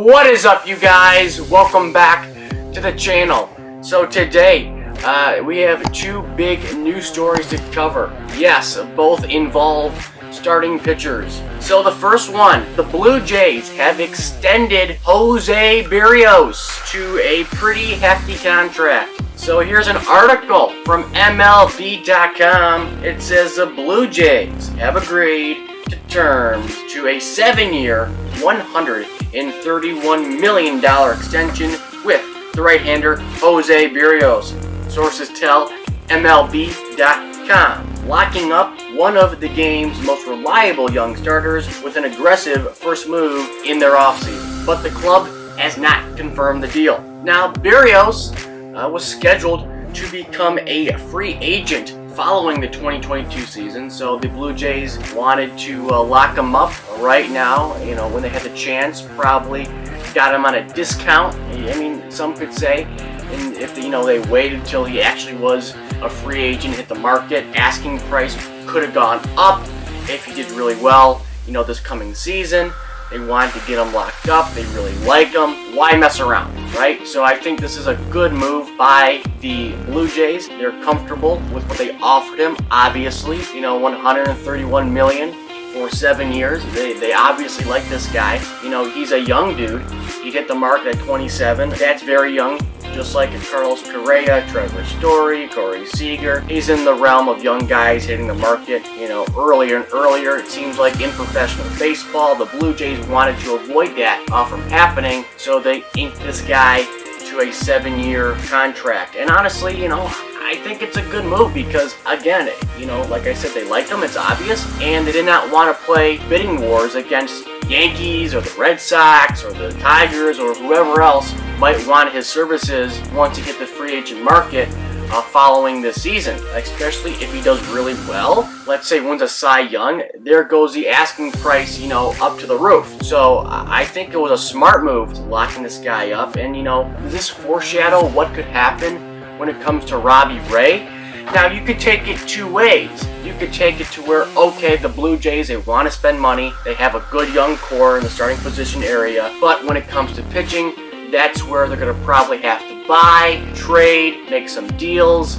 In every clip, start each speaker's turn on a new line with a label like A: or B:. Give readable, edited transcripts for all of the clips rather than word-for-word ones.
A: What is up, you guys? Welcome back to the channel. So today we have two big news stories to cover. Yes, both involve starting pitchers. So the first one, the Blue Jays have extended José Berríos to a pretty hefty contract. So here's an article from MLB.com. It says the Blue Jays have agreed to terms to a 7-year, $131 million extension with the right-hander José Berríos. Sources tell MLB.com. Locking up one of the game's most reliable young starters with an aggressive first move in their offseason. But the club has not confirmed the deal. Now, Berríos was scheduled to become a free agent following the 2022 season, so the Blue Jays wanted to lock him up right now. You know, when they had the chance, probably got him on a discount. I mean, some could say, and if they waited until he actually was a free agent, hit the market, asking price could have gone up if he did really well. This coming season, they wanted to get him locked up. They really like him. Why mess around, right? So I think this is a good move by the Blue Jays. They're comfortable with what they offered him. Obviously, $131 million for 7 years. They obviously like this guy. He's a young dude. He hit the market at 27. That's very young. Just like Carlos Correa, Trevor Story, Corey Seager. He's in the realm of young guys hitting the market, earlier and earlier. It seems like in professional baseball, the Blue Jays wanted to avoid that from happening, so they inked this guy to a 7-year contract. And honestly, I think it's a good move because, again, like I said, they liked him, it's obvious, and they did not want to play bidding wars against Yankees or the Red Sox or the Tigers or whoever else might want his services once he hit the free agent market following this season, especially if he does really well. Let's say wins a Cy Young, there goes the asking price, up to the roof. So I think it was a smart move locking this guy up. And does this foreshadow what could happen when it comes to Robbie Ray? Now, you could take it two ways. You could take it to where, okay, the Blue Jays, they want to spend money. They have a good young core in the starting position area. But when it comes to pitching, that's where they're going to probably have to buy, trade, make some deals.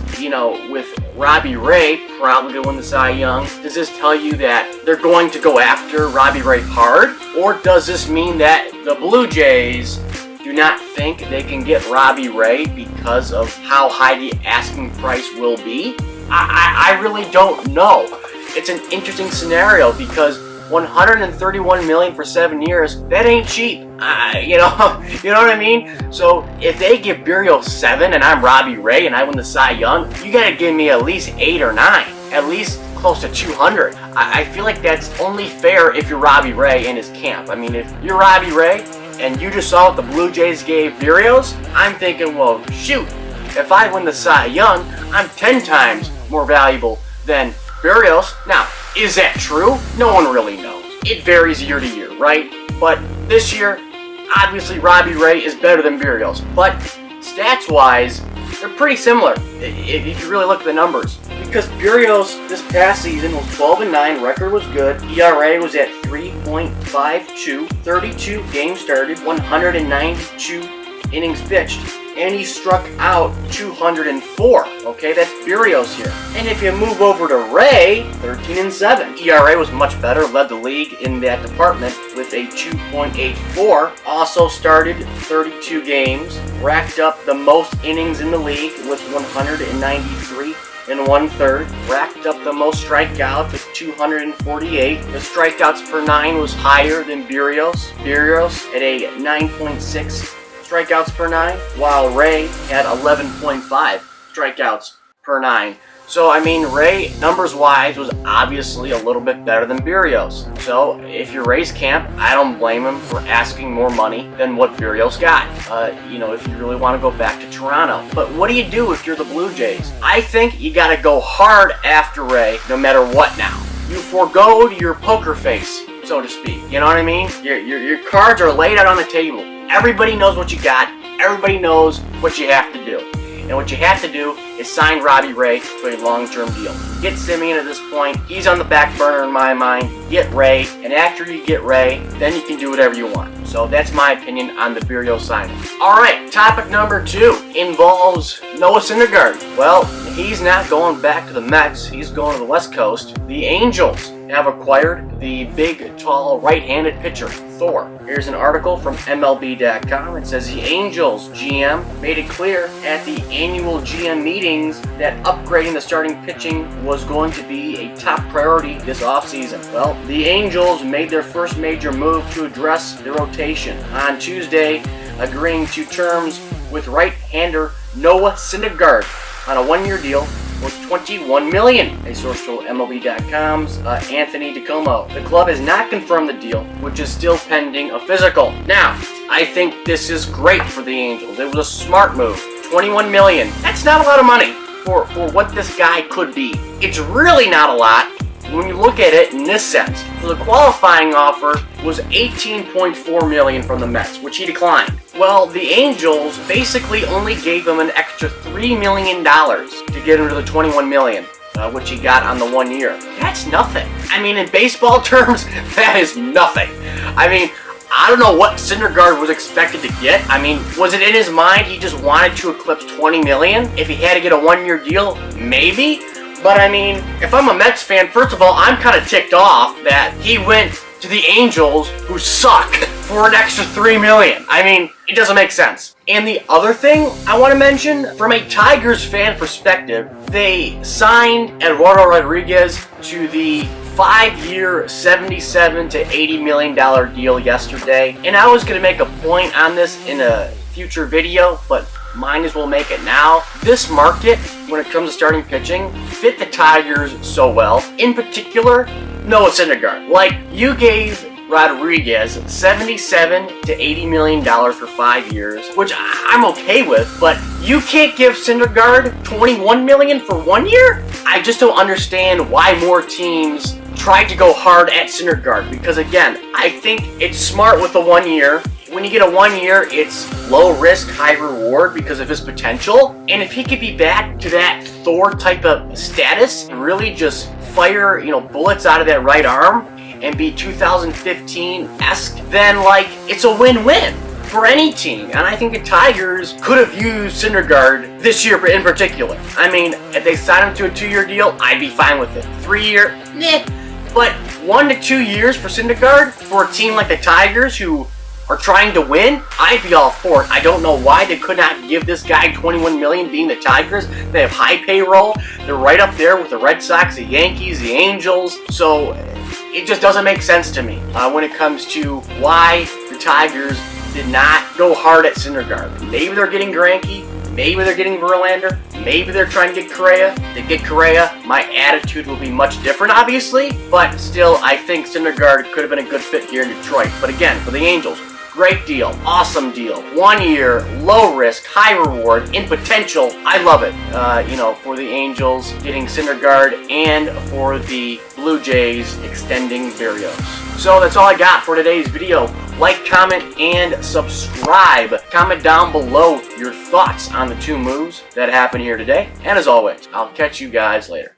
A: With Robbie Ray probably going to win the Cy Young. Does this tell you that they're going to go after Robbie Ray hard? Or does this mean that the Blue Jays do not think they can get Robbie Ray because of how high the asking price will be? I really don't know. It's an interesting scenario because $131 million for 7 years, that ain't cheap. You know what I mean? So if they give Berríos 7 and I'm Robbie Ray and I win the Cy Young, you gotta give me at least 8 or 9, at least close to 200. I feel like that's only fair if you're Robbie Ray in his camp. I mean, if you're Robbie Ray and you just saw what the Blue Jays gave Berríos, I'm thinking, well, shoot, if I win the Cy Young, I'm 10 times more valuable than Berríos. Now, is that true? No one really knows. It varies year to year, right? But this year, obviously Robbie Ray is better than Berríos. But stats-wise, they're pretty similar if you really look at the numbers. Because Berríos this past season was 12-9, record was good. ERA was at 3.52, 32 games started, 192 innings pitched. And he struck out 204. Okay, that's Berríos here. And if you move over to Ray, 13-7. ERA was much better, led the league in that department with a 2.84. Also started 32 games, racked up the most innings in the league with 193 and 1/3. Racked up the most strikeouts with 248. The strikeouts per 9 was higher than Berríos. Berríos at a 9.6 strikeouts per 9, while Ray had 11.5 strikeouts per 9. So, I mean, Ray, numbers-wise, was obviously a little bit better than Berríos. So, if you're Ray's camp, I don't blame him for asking more money than what Berríos got, if you really want to go back to Toronto. But what do you do if you're the Blue Jays? I think you got to go hard after Ray, no matter what now. You forego your poker face, so to speak. You know what I mean? Your cards are laid out on the table. Everybody knows what you got. Everybody knows what you have to do. And what you have to do is sign Robbie Ray to a long-term deal. Get Simeon at this point. He's on the back burner in my mind. Get Ray. And after you get Ray, then you can do whatever you want. So that's my opinion on the Berríos signing. Alright, topic number 2 involves Noah Syndergaard. Well, he's not going back to the Mets, he's going to the West Coast. The Angels have acquired the big, tall, right-handed pitcher, Thor. Here's an article from MLB.com. It says the Angels GM made it clear at the annual GM meetings that upgrading the starting pitching was going to be a top priority this offseason. Well, the Angels made their first major move to address the rotation on Tuesday, agreeing to terms with right-hander Noah Syndergaard on a one-year deal worth $21 million, a source told MLB.com's Anthony DiComo. The club has not confirmed the deal, which is still pending a physical. Now, I think this is great for the Angels. It was a smart move. $21 million. That's not a lot of money for what this guy could be. It's really not a lot when you look at it in this sense. So the qualifying offer was $18.4 million from the Mets, which he declined. Well, the Angels basically only gave him an extra $3 million to get him to the $21 million, which he got on the 1 year. That's nothing. I mean, in baseball terms, that is nothing. I mean, I don't know what Syndergaard was expected to get. I mean, was it in his mind he just wanted to eclipse $20 million? If he had to get a 1 year deal, maybe. But I mean, if I'm a Mets fan, first of all, I'm kind of ticked off that he went to the Angels, who suck, for an extra $3 million. I mean, it doesn't make sense. And the other thing I want to mention, from a Tigers fan perspective, they signed Eduardo Rodriguez to the 5-year, $77 to $80 million deal yesterday. And I was going to make a point on this in a future video, but might as well make it now. This market, when it comes to starting pitching, fit the Tigers so well. In particular, Noah Syndergaard. Like, you gave Rodriguez $77 to $80 million for 5 years, which I'm okay with, but you can't give Syndergaard $21 million for 1 year? I just don't understand why more teams tried to go hard at Syndergaard, because again, I think it's smart with the 1 year. When you get a 1 year, it's low risk, high reward because of his potential. And if he could be back to that Thor type of status and really just fire, bullets out of that right arm and be 2015-esque, then it's a win-win for any team. And I think the Tigers could have used Syndergaard this year in particular. I mean, if they signed him to a 2-year deal, I'd be fine with it. 3-year, But 1 to 2 years for Syndergaard for a team like the Tigers who are trying to win, I'd be all for it. I don't know why they could not give this guy $21 million, being the Tigers. They have high payroll. They're right up there with the Red Sox, the Yankees, the Angels. So it just doesn't make sense to me when it comes to why the Tigers did not go hard at Syndergaard. Maybe they're getting Greinke. Maybe they're getting Verlander. Maybe they're trying to get Correa. If they get Correa, my attitude will be much different, obviously. But still, I think Syndergaard could have been a good fit here in Detroit. But again, for the Angels, great deal, awesome deal. 1 year, low risk, high reward, in potential. I love it. For the Angels getting Syndergaard and for the Blue Jays extending Berríos. So that's all I got for today's video. Like, comment, and subscribe. Comment down below your thoughts on the 2 moves that happened here today. And as always, I'll catch you guys later.